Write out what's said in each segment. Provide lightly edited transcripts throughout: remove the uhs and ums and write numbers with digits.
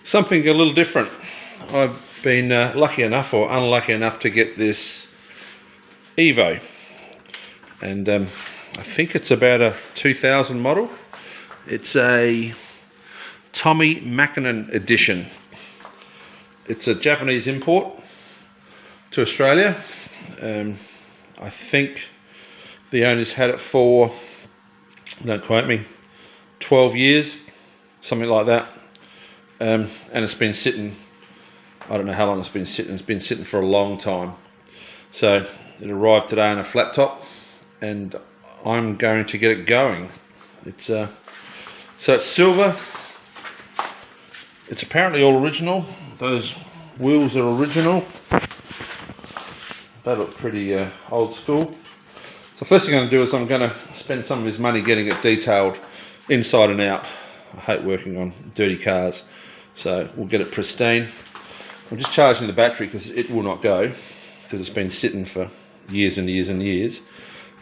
Something a little different. I've been lucky enough or unlucky enough to get this Evo, and I think it's about a 2000 model. It's a Tommi Makinen edition. It's a Japanese import to Australia. I think the owners had it for, don't quote me, 12 years, something like that. And it's been sitting, I don't know how long it's been sitting for a long time. So it arrived today on a flat top, and I'm going to get it going. It's so it's silver. It's apparently all original. Those wheels are original. They look pretty old school. So first thing I'm going to do is I'm going to spend some of his money getting it detailed inside and out. I hate working on dirty cars, so we'll get it pristine. I'm just charging the battery because it will not go, because it's been sitting for years and years and years.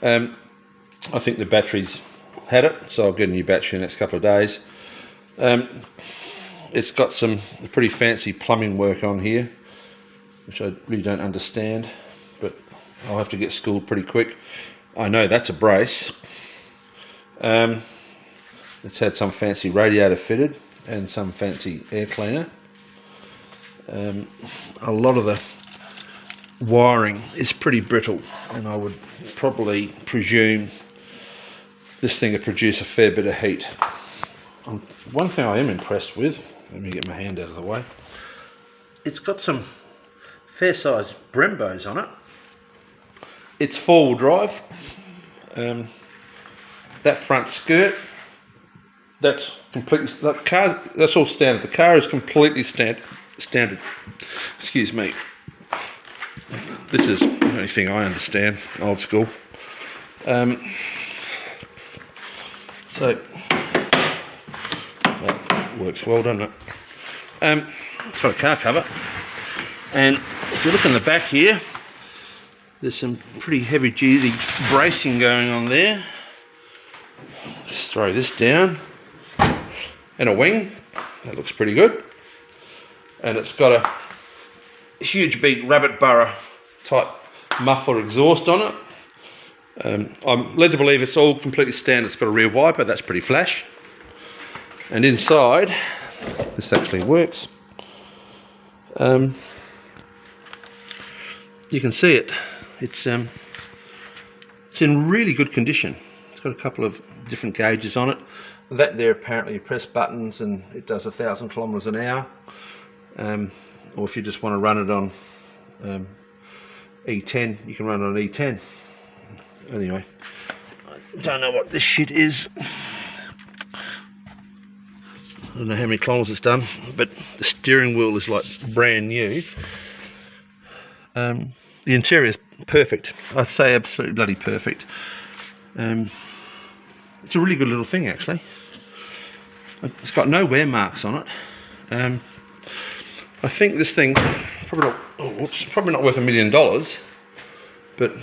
I think the battery's had it, so I'll get a new battery in the next couple of days. It's got some pretty fancy plumbing work on here, which I really don't understand, but I'll have to get schooled pretty quick. I know that's a brace. It's had some fancy radiator fitted and some fancy air cleaner. A lot of the wiring is pretty brittle, and I would probably presume this thing would produce a fair bit of heat. One thing I am impressed with, let me get my hand out of the way, it's got some fair sized Brembos on it. It's 4-wheel drive. That front skirt, that's completely, that's all standard. The car is completely standard. Excuse me. This is the only thing I understand, old school. So that works well, doesn't it? It's got a car cover, and if you look in the back here, there's some pretty heavy duty bracing going on there. Just throw this down, and a wing, that looks pretty good. And it's got a huge big rabbit burrow type muffler exhaust on it. I'm led to believe it's all completely standard. It's got a rear wiper, that's pretty flash. And inside, this actually works. You can see it. It's in really good condition. It's got a couple of different gauges on it. That there, apparently you press buttons and it does 1,000 kilometers an hour. Or if you just want to run it on E10, you can run it on E10. Anyway, I don't know what this shit is. I don't know how many kilometers it's done, but the steering wheel is like brand new. The interior is perfect. I'd say absolutely bloody perfect. It's a really good little thing, actually. It's got no wear marks on it. I think this thing probably not worth $1 million, but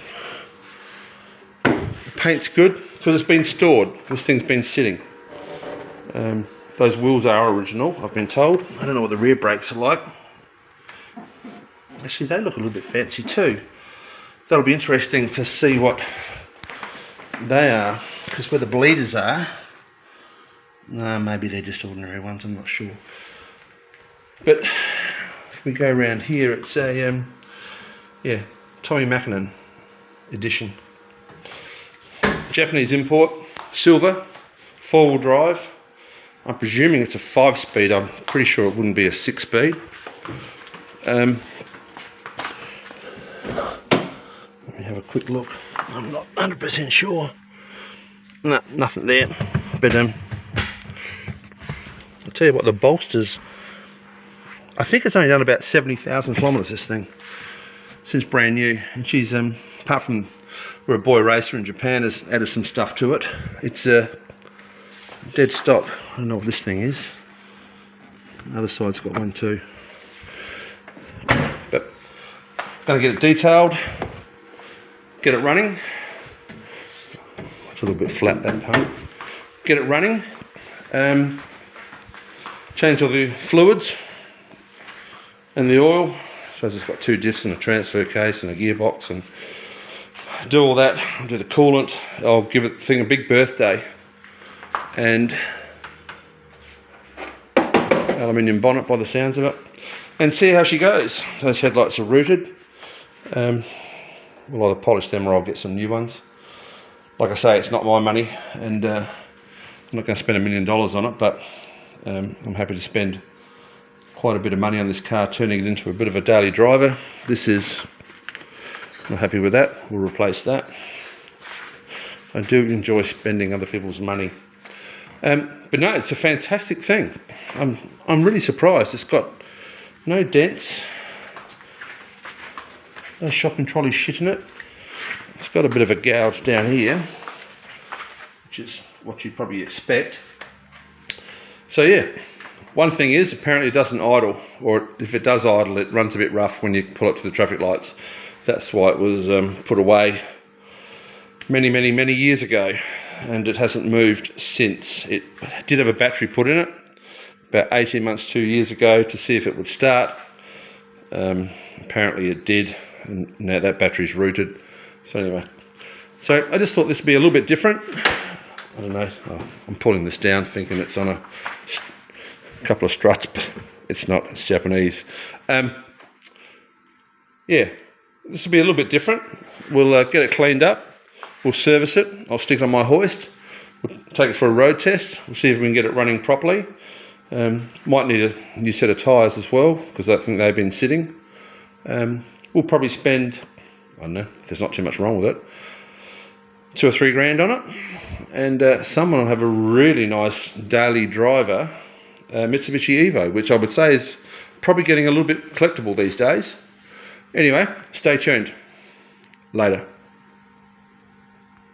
the paint's good because it's been stored. This thing's been sitting. Those wheels are original, I've been told. I don't know what the rear brakes are like. Actually, they look a little bit fancy too. That'll be interesting to see what they are, because where the bleeders are, no, maybe they're just ordinary ones, I'm not sure. But if we go around here, it's a yeah, Tommi Makinen edition. Japanese import, silver, 4-wheel drive. I'm presuming it's a 5-speed. I'm pretty sure it wouldn't be a 6-speed. Let me have a quick look. I'm not 100% sure. No, nothing there. But I'll tell you what, the bolsters, I think it's only done about 70,000 kilometers, this thing, since brand new. And she's, apart from we're a boy racer in Japan, has added some stuff to it. It's dead stock. I don't know what this thing is. The other side's got one too. But gonna get it detailed, get it running. It's a little bit flat, that part. Get it running. Change all the fluids, and the oil. So it's got 2 diffs and a transfer case and a gearbox, and do all that, do the coolant. I'll give it thing a big birthday, and aluminium bonnet by the sounds of it, and see how she goes. Those headlights are rooted. We'll either polish them or I'll get some new ones. Like I say, it's not my money, and I'm not going to spend $1 million on it, but I'm happy to spend quite a bit of money on this car, turning it into a bit of a daily driver. I'm happy with that. We'll replace that. I do enjoy spending other people's money. But no, it's a fantastic thing. I'm really surprised. It's got no dents, no shopping trolley shit in it. It's got a bit of a gouge down here, which is what you'd probably expect. So yeah, one thing is, apparently it doesn't idle, or if it does idle, it runs a bit rough when you pull it to the traffic lights. That's why it was put away many years ago, and it hasn't moved since. It did have a battery put in it about 18 months, 2 years ago, to see if it would start. Apparently it did, and now that battery's rooted. So anyway, so I just thought this would be a little bit different. I don't know, I'm pulling this down thinking it's on a couple of struts, but it's not, it's Japanese. Yeah, this will be a little bit different. We'll get it cleaned up, we'll service it, I'll stick it on my hoist, we'll take it for a road test, we'll see if we can get it running properly. Might need a new set of tyres as well, because I think they've been sitting. We'll probably spend, I don't know, if there's not too much wrong with it, 2 or 3 grand on it, and someone will have a really nice daily driver Mitsubishi Evo, which I would say is probably getting a little bit collectible these days. Anyway, stay tuned. Later.